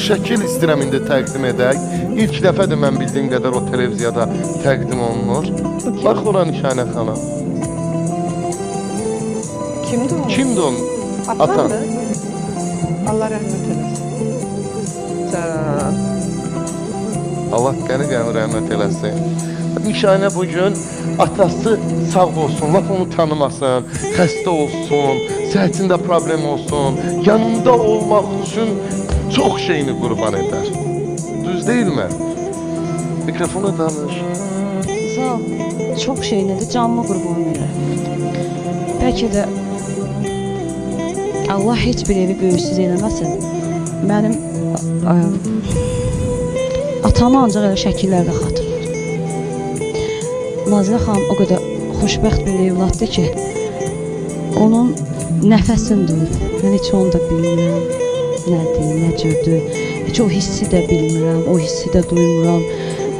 şəkil istəyirəm indi təqdim edək. İlk dəfədir mən bildiyim qədər o televiziyada təqdim olunur. Bax ora Nişanə xanım. Kimdir o? Kimdir o? Atan. Allah rəhmət eləsin. Can. Allah qəni rəhmət eləsin. Nişanə bugün atası sağ olsun, laf onu tanımasın, xəstə olsun, səhhətində problem olsun, yanında olmaq üçün çox şeyini qurban edər. Düz deyilmi? Mikrofona danış. Sağ ol. Çox şey nədir, canımı qurban verir. Bəlkə də Allah heç bir evi böyüksüz eləməsin. Mənim atamı ancaq elə şəkillərdə xatırlayır. Nazilə xanım o qədər xoşbəxt bir evladdır ki, onun nəfəsini duyur. Mən heç onu da bilmirəm. Nədir, nə cürdür. Heç o hissi də bilmirəm, o hissi də duymuram.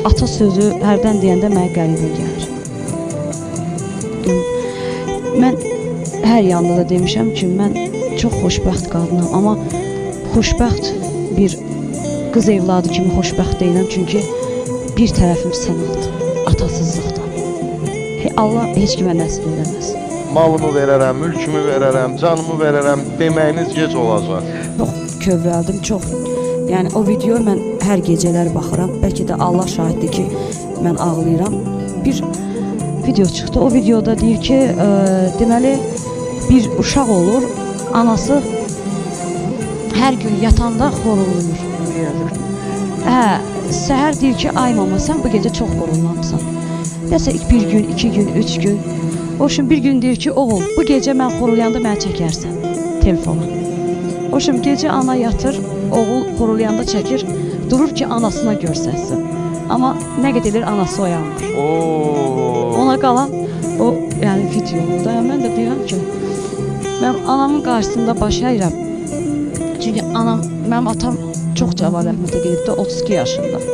Ata sözü hərdən deyəndə mənə qəribə gəlir. Mən hər yanda da demişəm ki, mən çox xoşbəxt qadınam, amma xoşbəxt bir qız evladı kimi xoşbəxt deyiləm, çünki bir tərəfim sənatdır, atasızlıqdan. Allah heç kimə nəsib eləməz. Malımı verərəm, mülkümü verərəm, canımı verərəm deməyiniz gec olacaq. Çox kövrəldim, çox. Yəni o videoya mən hər gecələr baxıram. Bəlkə də Allah şahiddir ki, mən ağlayıram. Bir video çıxdı. O videoda deyir ki, deməli bir uşaq olur, anası hər gün yatanda xorulur. Səhər deyir ki, ay mama, sən bu gecə çox xorulmamısan. Nəsə bir gün, 2 gün, 3 gün. O üçün bir gün deyir ki, oğul, bu gecə mən xorulayanda mənə çəkərsən telefonu. O üçün gecə ana yatır, oğul xorulayanda çəkir, durur ki, anasına görsəsin. Amma nə qədər edir, anası oyanmır. Ona qalan o, yəni videoda, mən də deyirəm ki, mən anamın qarşısında baş əyirəm. Çünki mənim atam çox cavan rəhmətə gedibdə, 32 yaşında.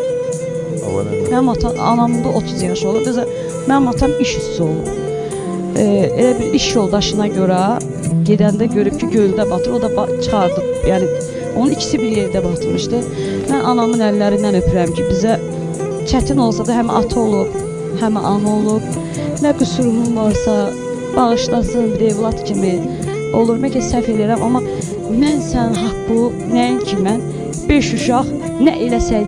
Mənim anamın da 30 yaşı olub. Mənim atam iş üstü olub. Elə bir iş yoldaşına görə gedəndə görüb ki, göldə batır, o da çıxardıb. Yəni onun ikisi bir yerdə batmışdı. Mən anamın əllərindən öpürəm ki, bizə çətin olsa da həm ata olub, həm ana olub. Nə qüsurum varsa bağışlasın, bir evlad kimi olur. Bəlkə səhv edirəm, amma mən sənin haqqı, nəyin ki mən 5 uşaq nə eləsəydim.